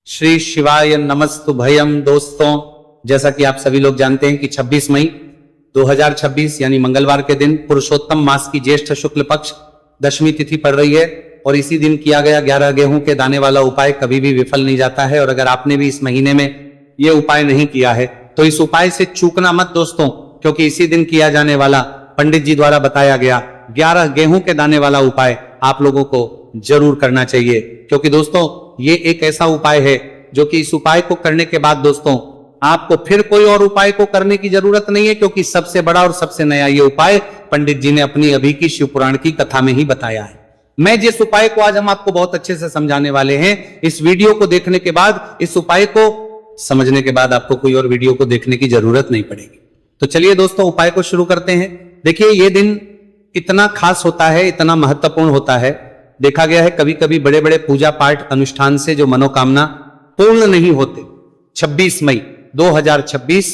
श्री शिवाय नमस्तुभयम। दोस्तों, जैसा कि आप सभी लोग जानते हैं कि 26 मई 2026 यानी मंगलवार के दिन पुरुषोत्तम मास की ज्येष्ठ शुक्ल पक्ष दशमी तिथि पड़ रही है और इसी दिन किया गया 11 गेहूं के दाने वाला उपाय कभी भी विफल नहीं जाता है। और अगर आपने भी इस महीने में ये उपाय नहीं किया है तो इस उपाय से चूकना मत दोस्तों, क्योंकि इसी दिन किया जाने वाला पंडित जी द्वारा बताया गया 11 गेहूं के दाने वाला उपाय आप लोगों को जरूर करना चाहिए। क्योंकि दोस्तों ये एक ऐसा उपाय है जो कि इस उपाय को करने के बाद दोस्तों आपको फिर कोई और उपाय को करने की जरूरत नहीं है, क्योंकि सबसे बड़ा और सबसे नया ये उपाय पंडित जी ने अपनी अभी की शिव पुराण की कथा में ही बताया है। मैं जिस उपाय को आज हम आपको बहुत अच्छे से समझाने वाले हैं, इस वीडियो को देखने के बाद, इस उपाय को समझने के बाद आपको कोई और वीडियो को देखने की जरूरत नहीं पड़ेगी। तो चलिए दोस्तों उपाय को शुरू करते हैं। देखिए ये दिन इतना खास होता है, इतना महत्वपूर्ण होता है। देखा गया है कभी कभी बड़े बड़े पूजा पाठ अनुष्ठान से जो मनोकामना पूर्ण नहीं होते, 26 मई 2026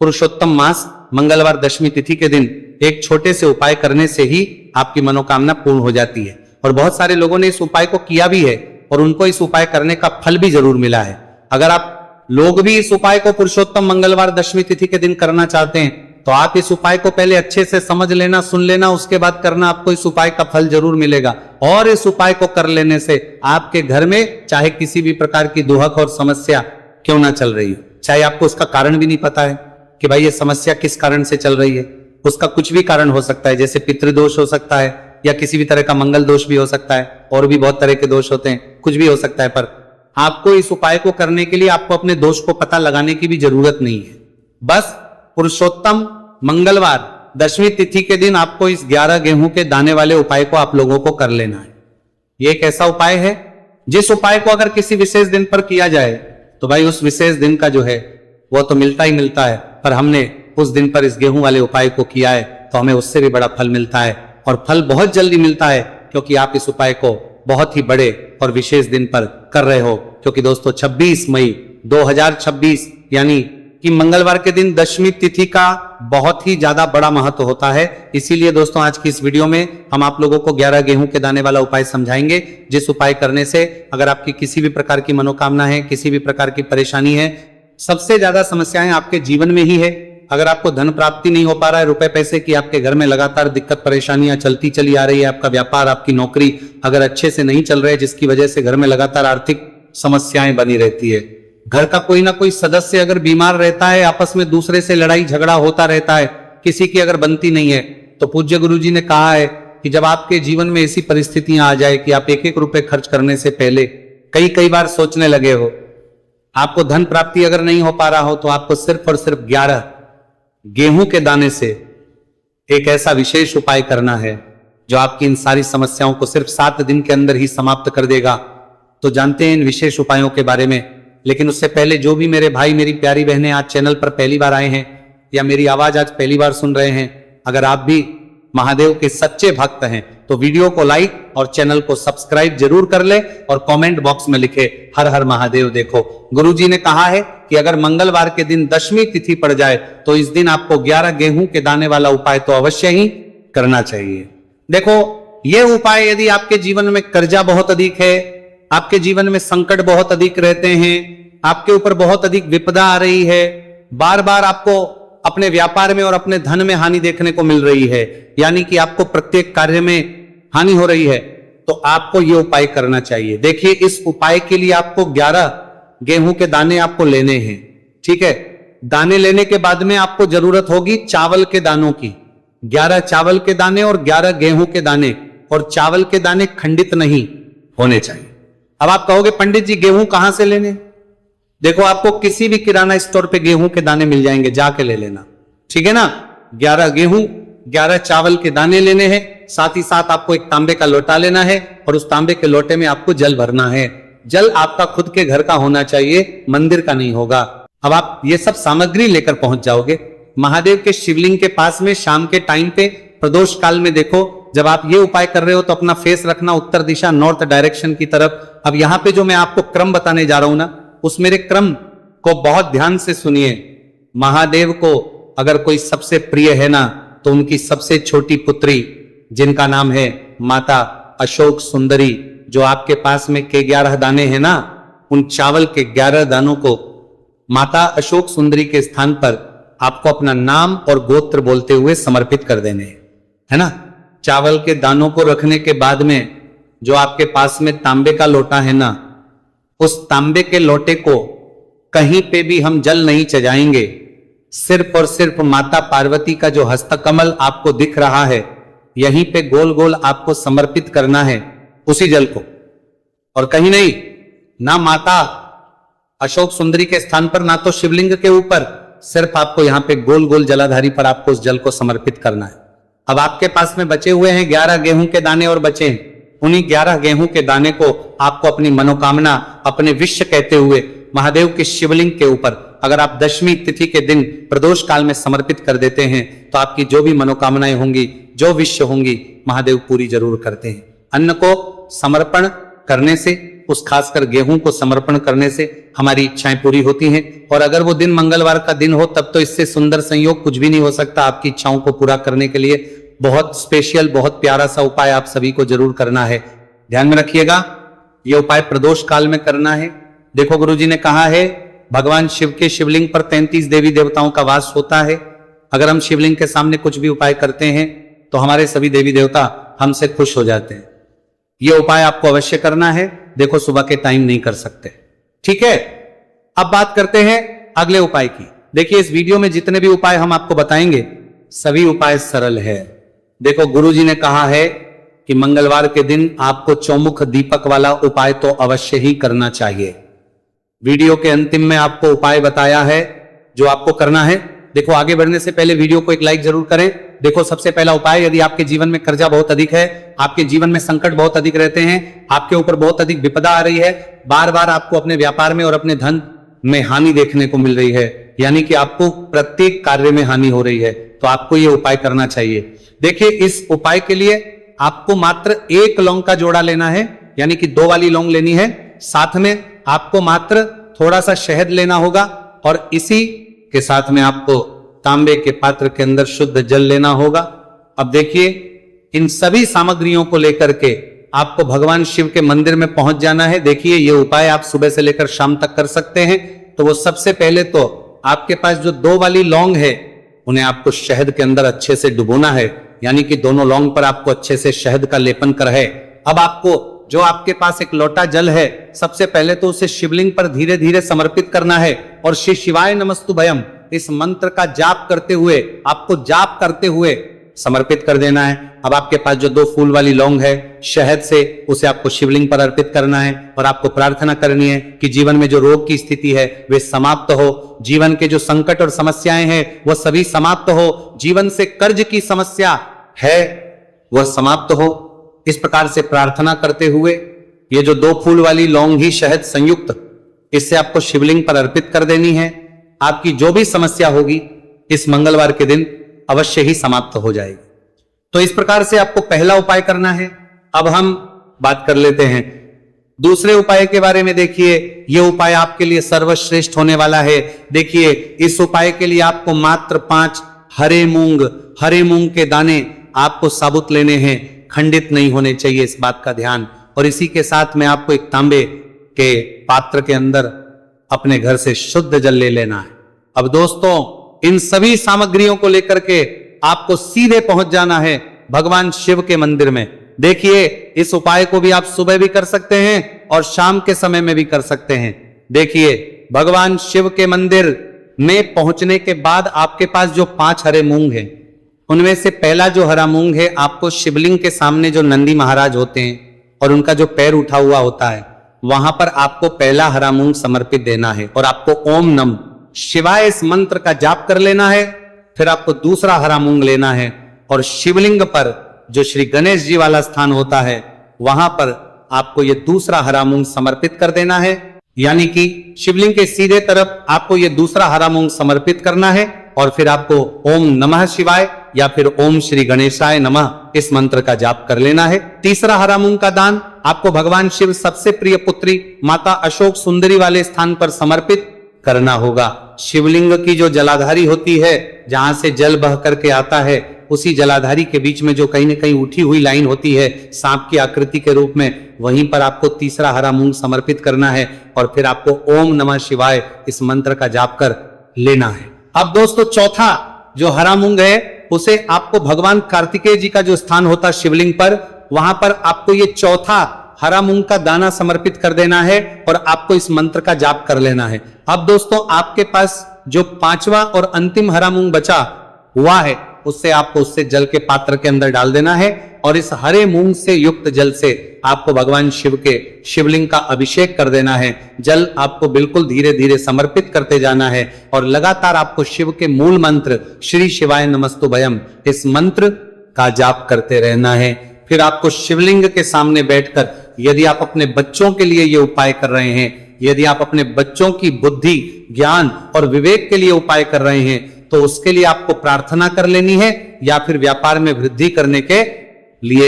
पुरुषोत्तम मास मंगलवार दशमी तिथि के दिन एक छोटे से उपाय करने से ही आपकी मनोकामना पूर्ण हो जाती है। और बहुत सारे लोगों ने इस उपाय को किया भी है और उनको इस उपाय करने का फल भी जरूर मिला है। अगर आप लोग भी इस उपाय को पुरुषोत्तम मंगलवार दशमी तिथि के दिन करना चाहते हैं तो आप इस उपाय को पहले अच्छे से समझ लेना, सुन लेना, उसके बाद करना, आपको इस उपाय का फल जरूर मिलेगा। और इस उपाय को कर लेने से आपके घर में चाहे किसी भी प्रकार की दुहक और समस्या क्यों ना चल रही हो, चाहे आपको उसका कारण भी नहीं पता है कि भाई ये समस्या किस कारण से चल रही है, उसका कुछ भी कारण हो सकता है, जैसे पितृदोष हो सकता है या किसी भी तरह का मंगल दोष भी हो सकता है, और भी बहुत तरह के दोष होते हैं, कुछ भी हो सकता है। पर आपको इस उपाय को करने के लिए आपको अपने दोष को पता लगाने की भी जरूरत नहीं है। बस पुरुषोत्तम मंगलवार दशमी तिथि के दिन आपको इस 11 गेहूं के दाने वाले उपाय को आप लोगों को कर लेना है। ये एक ऐसा उपाय है जिस उपाय को अगर किसी विशेष दिन पर किया जाए तो भाई उस विशेष दिन का जो है वो तो मिलता ही मिलता है, पर हमने उस दिन पर इस गेहूं वाले उपाय को किया है तो हमें उससे भी बड़ा फल मिलता है, और फल बहुत जल्दी मिलता है क्योंकि आप इस उपाय को बहुत ही बड़े और विशेष दिन पर कर रहे हो। क्योंकि दोस्तों 26 मई 2026 यानी कि मंगलवार के दिन दशमी तिथि का बहुत ही ज्यादा बड़ा महत्व होता है। इसीलिए दोस्तों आज की इस वीडियो में हम आप लोगों को 11 गेहूं के दाने वाला उपाय समझाएंगे, जिस उपाय करने से अगर आपकी किसी भी प्रकार की मनोकामना है, किसी भी प्रकार की परेशानी है, सबसे ज्यादा समस्याएं आपके जीवन में ही है। अगर आपको धन प्राप्ति नहीं हो पा रहा है, रुपए पैसे की आपके घर में लगातार दिक्कत परेशानियां चलती चली आ रही है, आपका व्यापार, आपकी नौकरी अगर अच्छे से नहीं चल रहे, जिसकी वजह से घर में लगातार आर्थिक समस्याएं बनी रहती है, घर का कोई ना कोई सदस्य अगर बीमार रहता है, आपस में दूसरे से लड़ाई झगड़ा होता रहता है, किसी की अगर बनती नहीं है, तो पूज्य गुरु जी ने कहा है कि जब आपके जीवन में ऐसी परिस्थितियां आ जाए कि आप 1-1 रुपए खर्च करने से पहले कई बार सोचने लगे हो, आपको धन प्राप्ति अगर नहीं हो पा रहा हो, तो आपको सिर्फ और सिर्फ 11 गेहूं के दाने से एक ऐसा विशेष उपाय करना है जो आपकी इन सारी समस्याओं को सिर्फ 7 दिन के अंदर ही समाप्त कर देगा। तो जानते हैं इन विशेष उपायों के बारे में, लेकिन उससे पहले जो भी मेरे भाई मेरी प्यारी बहनें आज चैनल पर पहली बार आए हैं या मेरी आवाज आज पहली बार सुन रहे हैं, अगर आप भी महादेव के सच्चे भक्त हैं तो वीडियो को लाइक और चैनल को सब्सक्राइब जरूर कर ले और कमेंट बॉक्स में लिखे हर हर महादेव। देखो गुरुजी ने कहा है कि अगर मंगलवार के दिन दशमी तिथि पड़ जाए तो इस दिन आपको 11 गेहूं के दाने वाला उपाय तो अवश्य ही करना चाहिए। देखो यह उपाय यदि आपके जीवन में कर्जा बहुत अधिक है, आपके जीवन में संकट बहुत अधिक रहते हैं, आपके ऊपर बहुत अधिक विपदा आ रही है, बार बार आपको अपने व्यापार में और अपने धन में हानि देखने को मिल रही है, यानी कि आपको प्रत्येक कार्य में हानि हो रही है, तो आपको यह उपाय करना चाहिए। देखिए इस उपाय के लिए आपको 11 गेहूं के दाने आपको लेने हैं, ठीक है। दाने लेने के बाद में आपको जरूरत होगी चावल के दानों की, 11 चावल के दाने और 11 गेहूं के दाने, और चावल के दाने खंडित नहीं होने चाहिए। अब आप कहोगे पंडित जी गेहूं कहां से लेने? देखो आपको किसी भी किराना स्टोर पे गेहूं के दाने मिल जाएंगे, जाके ले लेना, ठीक है ना। 11 गेहूं 11 चावल के दाने लेने हैं, साथ ही साथ आपको एक तांबे का लोटा लेना है और उस तांबे के लोटे में आपको जल भरना है। जल आपका खुद के घर का होना चाहिए, मंदिर का नहीं होगा। अब आप ये सब सामग्री लेकर पहुंच जाओगे महादेव के शिवलिंग के पास में शाम के टाइम पे प्रदोष काल में। देखो जब आप ये उपाय कर रहे हो तो अपना फेस रखना उत्तर दिशा, नॉर्थ डायरेक्शन की तरफ। अब यहाँ पे जो मैं आपको क्रम बताने जा रहा हूं ना, उस मेरे क्रम को बहुत ध्यान से सुनिए। महादेव को अगर कोई सबसे प्रिय है ना, तो उनकी सबसे छोटी पुत्री जिनका नाम है माता अशोक सुंदरी, जो आपके पास में के 11 दाने हैं ना, उन चावल के 11 दानों को माता अशोक सुंदरी के स्थान पर आपको अपना नाम और गोत्र बोलते हुए समर्पित कर देने हैं, है ना। चावल के दानों को रखने के बाद में जो आपके पास में तांबे का लोटा है ना, उस तांबे के लोटे को कहीं पे भी हम जल नहीं चढ़ाएंगे, सिर्फ और सिर्फ माता पार्वती का जो हस्तकमल आपको दिख रहा है यहीं पे गोल गोल आपको समर्पित करना है उसी जल को, और कहीं नहीं, ना माता अशोक सुंदरी के स्थान पर, ना तो शिवलिंग के ऊपर, सिर्फ आपको यहां पे गोल गोल जलाधारी पर आपको उस जल को समर्पित करना है। अब आपके पास में बचे हुए हैं 11 गेहूं के दाने और बचे हैं, उन्हीं 11 गेहूं के दाने को आपको अपनी मनोकामना, अपने विश्व कहते हुए महादेव के शिवलिंग के ऊपर अगर आप दशमी तिथि के दिन प्रदोष काल में समर्पित कर देते हैं तो आपकी जो भी मनोकामनाएं होंगी, जो विश्व होंगी, महादेव पूरी जरूर करते हैं। अन्न को समर्पण करने से, उस खासकर गेहूं को समर्पण करने से हमारी इच्छाएं पूरी होती हैं, और अगर वो दिन मंगलवार का दिन हो तब तो इससे सुंदर संयोग कुछ भी नहीं हो सकता। आपकी इच्छाओं को पूरा करने के लिए बहुत स्पेशल, बहुत प्यारा सा उपाय आप सभी को जरूर करना है। ध्यान में रखिएगा, ये उपाय प्रदोष काल में करना है। देखो गुरुजी ने कहा है भगवान शिव के शिवलिंग पर 33 देवी देवताओं का वास होता है। अगर हम शिवलिंग के सामने कुछ भी उपाय करते हैं तो हमारे सभी देवी देवता हमसे खुश हो जाते हैं। यह उपाय आपको अवश्य करना है। देखो सुबह के टाइम नहीं कर सकते, ठीक है। अब बात करते हैं अगले उपाय की। देखिए इस वीडियो में जितने भी उपाय हम आपको बताएंगे सभी उपाय सरल है। देखो गुरुजी ने कहा है कि मंगलवार के दिन आपको चौमुख दीपक वाला उपाय तो अवश्य ही करना चाहिए। वीडियो के अंतिम में आपको उपाय बताया है जो आपको करना है। देखो आगे बढ़ने से पहले वीडियो को एक लाइक जरूर करें। देखो सबसे पहला उपाय, यदि आपके जीवन में कर्जा बहुत अधिक है, आपके जीवन में संकट बहुत अधिक रहते हैं, आपके ऊपर बहुत अधिक विपदा आ रही है, बार बार आपको अपने व्यापार में और अपने धन में हानि देखने को मिल रही है, यानी कि आपको प्रत्येक कार्य में हानि हो रही है, तो आपको यह उपाय करना चाहिए। देखिए इस उपाय के लिए आपको मात्र 1 लौंग का जोड़ा लेना है, यानी कि 2 वाली लौंग लेनी है। साथ में आपको मात्र थोड़ा सा शहद लेना होगा, और इसी के साथ में आपको तांबे के पात्र के अंदर शुद्ध जल लेना होगा। अब देखिए इन सभी सामग्रियों को लेकर के आपको भगवान शिव के मंदिर में पहुंच जाना है। देखिए ये उपाय आप सुबह से लेकर शाम तक कर सकते हैं। तो वो सबसे पहले तो आपके पास जो 2 वाली लौंग है उन्हें आपको शहद के अंदर अच्छे से डुबोना है, यानी कि दोनों लौंग पर आपको अच्छे से शहद का लेपन कर है। अब आपको जो आपके पास एक लोटा जल है, सबसे पहले तो उसे शिवलिंग पर धीरे धीरे समर्पित करना है, और श्री शिवाय नमस्तुभयम इस मंत्र का जाप करते हुए, आपको जाप करते हुए समर्पित कर देना है। अब आपके पास जो 2 फूल वाली लौंग है शहद से, उसे आपको शिवलिंग पर अर्पित करना है, और आपको प्रार्थना करनी है कि जीवन में जो रोग की स्थिति है वे समाप्त हो, जीवन के जो संकट और समस्याएं हैं वह सभी समाप्त हो, जीवन से कर्ज की समस्या है वह समाप्त हो। इस प्रकार से प्रार्थना करते हुए ये जो 2 फूल वाली लौंग ही शहद संयुक्त, इससे आपको शिवलिंग पर अर्पित कर देनी है। आपकी जो भी समस्या होगी इस मंगलवार के दिन अवश्य ही समाप्त हो जाएगी। तो इस प्रकार से आपको पहला उपाय करना है। अब हम बात कर लेते हैं दूसरे उपाय के बारे में। देखिए यह उपाय आपके लिए सर्वश्रेष्ठ होने वाला है। देखिए इस उपाय के लिए आपको मात्र 5 हरे मूंग के दाने आपको साबुत लेने हैं, खंडित नहीं होने चाहिए, इस बात का ध्यान। और इसी के साथ में आपको एक तांबे के पात्र के अंदर अपने घर से शुद्ध जल ले लेना है। अब दोस्तों इन सभी सामग्रियों को लेकर के आपको सीधे पहुंच जाना है भगवान शिव के मंदिर में। देखिए इस उपाय को भी आप सुबह भी कर सकते हैं और शाम के समय में भी कर सकते हैं। देखिए भगवान शिव के मंदिर में पहुंचने के बाद आपके पास जो 5 हरे मूंग हैं, उनमें से पहला जो हरा मूंग है आपको शिवलिंग के सामने जो नंदी महाराज होते हैं और उनका जो पैर उठा हुआ होता है वहां पर आपको पहला हरा मूंग समर्पित देना है, और आपको ओम नम शिवाय इस मंत्र का जाप कर लेना है। फिर आपको दूसरा हरा मूंग लेना है और शिवलिंग पर जो श्री गणेश जी वाला स्थान होता है वहां पर आपको ये दूसरा हरा मूंग समर्पित कर देना है, यानी कि शिवलिंग के सीधे तरफ आपको ये दूसरा हरा मूंग समर्पित करना है। और फिर आपको ओम नमः शिवाय या फिर ओम श्री गणेशाय नमः इस मंत्र का जाप कर लेना है। तीसरा हरा मूंग का दान आपको भगवान शिव सबसे प्रिय पुत्री माता अशोक सुंदरी वाले स्थान पर समर्पित करना होगा। शिवलिंग की जो जलाधारी होती है, जहां से जल बह करके आता है, उसी जलाधारी के बीच में जो कहीं न कहीं उठी हुई लाइन होती है सांप की आकृति के रूप में, वहीं पर आपको तीसरा हरा मूंग समर्पित करना है और फिर आपको ओम नमः शिवाय इस मंत्र का जाप कर लेना है। अब दोस्तों चौथा जो हरा मूंग है, उसे आपको भगवान कार्तिकेय जी का जो स्थान होता है शिवलिंग पर, वहां पर आपको ये चौथा हरा मूंग का दाना समर्पित कर देना है और आपको इस मंत्र का जाप कर लेना है। अब दोस्तों आपके पास जो पांचवा और अंतिम हरा मूंग बचा हुआ है, उससे आपको उससे जल के पात्र के अंदर डाल देना है और इस हरे मूंग से युक्त जल से आपको भगवान शिव के शिवलिंग का अभिषेक कर देना है। जल आपको बिल्कुल धीरे धीरे समर्पित करते जाना है और लगातार आपको शिव के मूल मंत्र श्री शिवाय नमस्तुभयम इस मंत्र का जाप करते रहना है। फिर आपको शिवलिंग के सामने बैठकर, यदि आप अपने बच्चों के लिए ये उपाय कर रहे हैं, यदि आप अपने बच्चों की बुद्धि, ज्ञान और विवेक के लिए उपाय कर रहे हैं, तो उसके लिए आपको प्रार्थना कर लेनी है, या फिर व्यापार में वृद्धि करने के लिए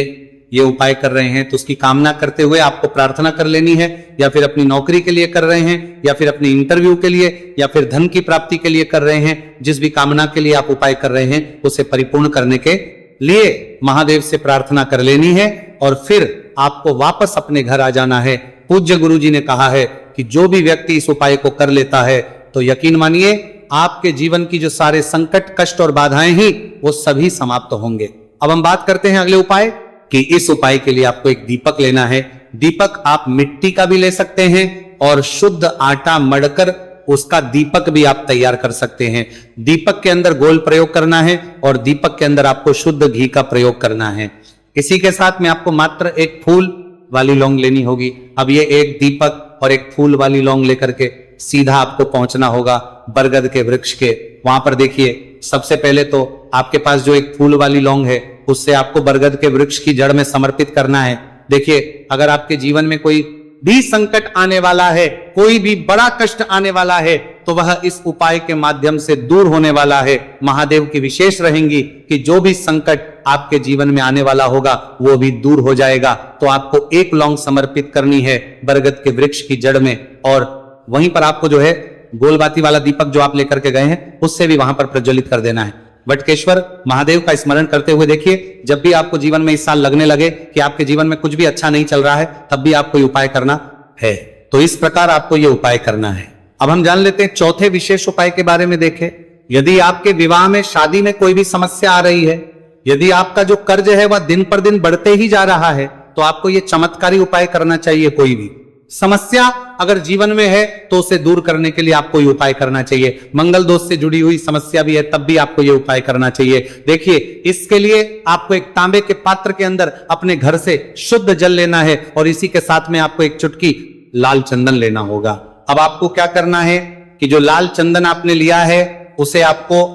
ये उपाय कर रहे हैं तो उसकी कामना करते हुए आपको प्रार्थना कर लेनी है, या फिर अपनी नौकरी के लिए कर रहे हैं, या फिर अपनी इंटरव्यू के लिए, या फिर धन की प्राप्ति के लिए कर रहे हैं। जिस भी कामना के लिए आप उपाय कर रहे हैं उसे परिपूर्ण करने के लिए महादेव से प्रार्थना कर लेनी है और फिर आपको वापस अपने घर आ जाना है। पूज्य गुरु जी ने कहा है कि जो भी व्यक्ति इस उपाय को कर लेता है तो यकीन मानिए आपके जीवन की जो सारे संकट, कष्ट और बाधाएं ही वो सभी समाप्त होंगे। अब हम बात करते हैं अगले उपाय कि इस उपाय के लिए आपको एक दीपक लेना है। दीपक आप मिट्टी का भी ले सकते हैं और शुद्ध आटा मढ़कर उसका दीपक भी आप तैयार कर सकते हैं। दीपक के अंदर गोल प्रयोग करना है और दीपक के अंदर आपको शुद्ध घी का प्रयोग करना है। इसी के साथ में आपको मात्र एक फूल वाली लौंग लेनी होगी। अब ये एक दीपक और एक फूल वाली लौंग लेकर के सीधा आपको पहुंचना होगा बरगद के वृक्ष के। वहां पर देखिए, सबसे पहले तो आपके पास जो एक फूल वाली लौंग है उससे आपको बरगद के वृक्ष की जड़ में समर्पित करना है। देखिए, अगर आपके जीवन में कोई भी संकट आने वाला है, कोई भी बड़ा कष्ट आने वाला है, तो वह इस उपाय के माध्यम से दूर होने वाला है। महादेव की विशेष रहेंगी कि जो भी संकट आपके जीवन में आने वाला होगा वो भी दूर हो जाएगा। तो आपको एक लौंग समर्पित करनी है बरगद के वृक्ष की जड़ में और वहीं पर आपको जो है गोलबाती वाला दीपक जो आप लेकर के गए हैं उससे भी वहां पर प्रज्वलित कर देना है। वटकेश्वर महादेव का स्मरण करते हुए देखिए, जब भी आपको जीवन में इस साल लगने लगे कि आपके जीवन में कुछ भी अच्छा नहीं चल रहा है, तब भी आपको ये उपाय करना है। तो इस प्रकार आपको ये उपाय करना है। अब हम जान लेते हैं चौथे विशेष उपाय के बारे में। देखें, यदि आपके विवाह में, शादी में कोई भी समस्या आ रही है, यदि आपका जो कर्ज है वह दिन पर दिन बढ़ते ही जा रहा है, तो आपको ये चमत्कारी उपाय करना चाहिए। कोई भी समस्या अगर जीवन में है तो उसे दूर करने के लिए आपको ये उपाय करना चाहिए। मंगल दोष से जुड़ी हुई समस्या भी है तब भी आपको ये उपाय करना चाहिए। देखिए, इसके लिए आपको एक तांबे के पात्र के अंदर अपने घर से शुद्ध जल लेना है और इसी के साथ में आपको एक चुटकी लाल चंदन लेना होगा। अब आपको क्या करना है कि जो लाल चंदन आपने लिया है उसे आपको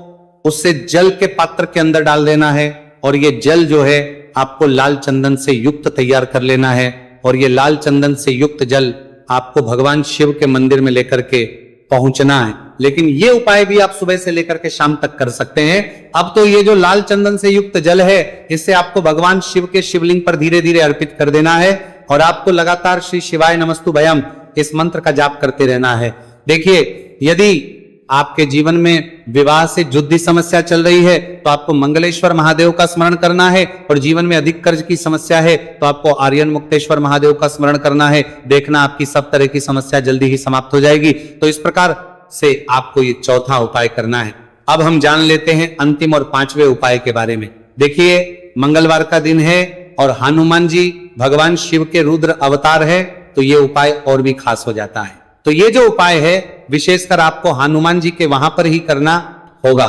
उससे जल के पात्र के अंदर डाल देना है और ये जल जो है आपको लाल चंदन से युक्त तैयार कर लेना है और ये लाल चंदन से युक्त जल आपको भगवान शिव के मंदिर में लेकर के पहुंचना है। लेकिन ये उपाय भी आप सुबह से लेकर के शाम तक कर सकते हैं। अब तो ये जो लाल चंदन से युक्त जल है इसे आपको भगवान शिव के शिवलिंग पर धीरे धीरे अर्पित कर देना है और आपको लगातार श्री शिवाय नमस्तुभयम इस मंत्र का जाप करते रहना है। देखिए, यदि आपके जीवन में विवाह से जुड़ी समस्या चल रही है तो आपको मंगलेश्वर महादेव का स्मरण करना है और जीवन में अधिक कर्ज की समस्या है तो आपको आर्यन मुक्तेश्वर महादेव का स्मरण करना है। देखना आपकी सब तरह की समस्या जल्दी ही समाप्त हो जाएगी। तो इस प्रकार से आपको ये चौथा उपाय करना है। अब हम जान लेते हैं अंतिम और पांचवें उपाय के बारे में। देखिए, मंगलवार का दिन है और हनुमान जी भगवान शिव के रुद्र अवतार है, तो ये उपाय और भी खास हो जाता है। तो ये जो उपाय है विशेषकर आपको हनुमान जी के वहां पर ही करना होगा।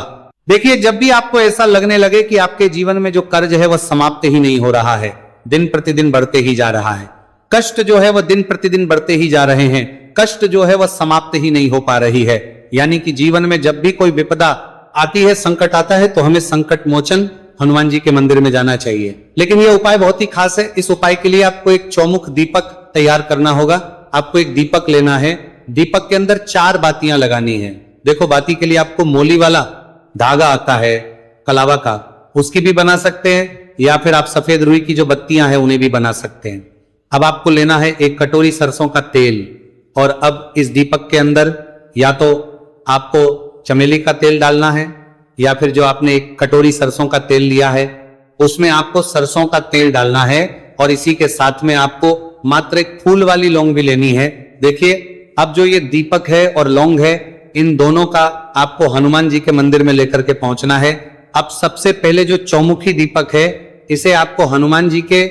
देखिए, जब भी आपको ऐसा लगने लगे कि आपके जीवन में जो कर्ज है वह समाप्त ही नहीं हो रहा है, दिन प्रतिदिन बढ़ते ही जा रहा है, कष्ट जो है वह दिन प्रतिदिन बढ़ते ही जा रहे हैं, कष्ट जो है वह समाप्त ही नहीं हो पा रही है, यानी कि जीवन में जब भी कोई विपदा आती है, संकट आता है, तो हमें संकट मोचन हनुमान जी के मंदिर में जाना चाहिए। लेकिन यह उपाय बहुत ही खास है। इस उपाय के लिए आपको एक चौमुख दीपक तैयार करना होगा। आपको एक दीपक लेना है, दीपक के अंदर 4 बातियां लगानी है। देखो, बाती के लिए आपको मोली वाला धागा आता है कलावा का, उसकी भी बना सकते हैं, या फिर आप सफेद रुई की जो बत्तियां हैं उन्हें भी बना सकते हैं। अब आपको लेना है एक कटोरी सरसों का तेल और अब इस दीपक के अंदर या तो आपको चमेली का तेल डालना है, या फिर जो आपने एक कटोरी सरसों का तेल लिया है उसमें आपको सरसों का तेल डालना है, और इसी के साथ में आपको मात्र एक फूल वाली लौंग भी लेनी है। देखिए, अब जो ये दीपक है और लौंग है, इन दोनों का आपको हनुमान जी के मंदिर में लेकर के पहुंचना है। अब सबसे पहले जो चौमुखी दीपक है, इसे आपको हनुमान जी के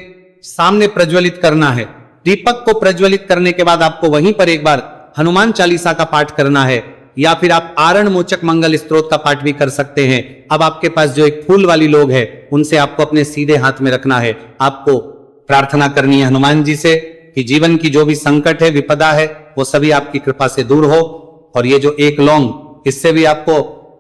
सामने प्रज्वलित करना है। दीपक को प्रज्वलित करने के बाद आपको वहीं पर एक बार हनुमान चालीसा का पाठ करना है, या फिर आप आरण मोचक मंगल स्तोत्र का पाठ भी कर सकते हैं। अब आपके पास जो एक फूल वाली लोग है, उनसे आपको अपने सीधे हाथ में रखना है। आपको प्रार्थना करनी है हनुमान जी से कि जीवन की जो भी संकट है, विपदा है, वो सभी आपकी कृपा से दूर हो। और ये जो एक लौंग, इससे भी आपको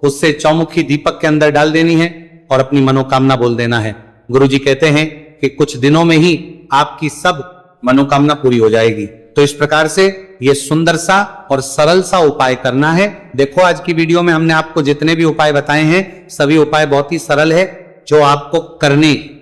उससे चौमुखी दीपक के अंदर डाल देनी है और अपनी मनोकामना बोल देना है। गुरुजी कहते हैं कि कुछ दिनों में ही आपकी सब मनोकामना पूरी हो जाएगी। तो इस प्रकार से ये सुंदर सा और सरल सा उपाय करना है। देखो, आज की वीडियो में हमने आपको जितने भी उपाय बताए हैं, सभी उपाय बहुत ही सरल है, जो आपको करने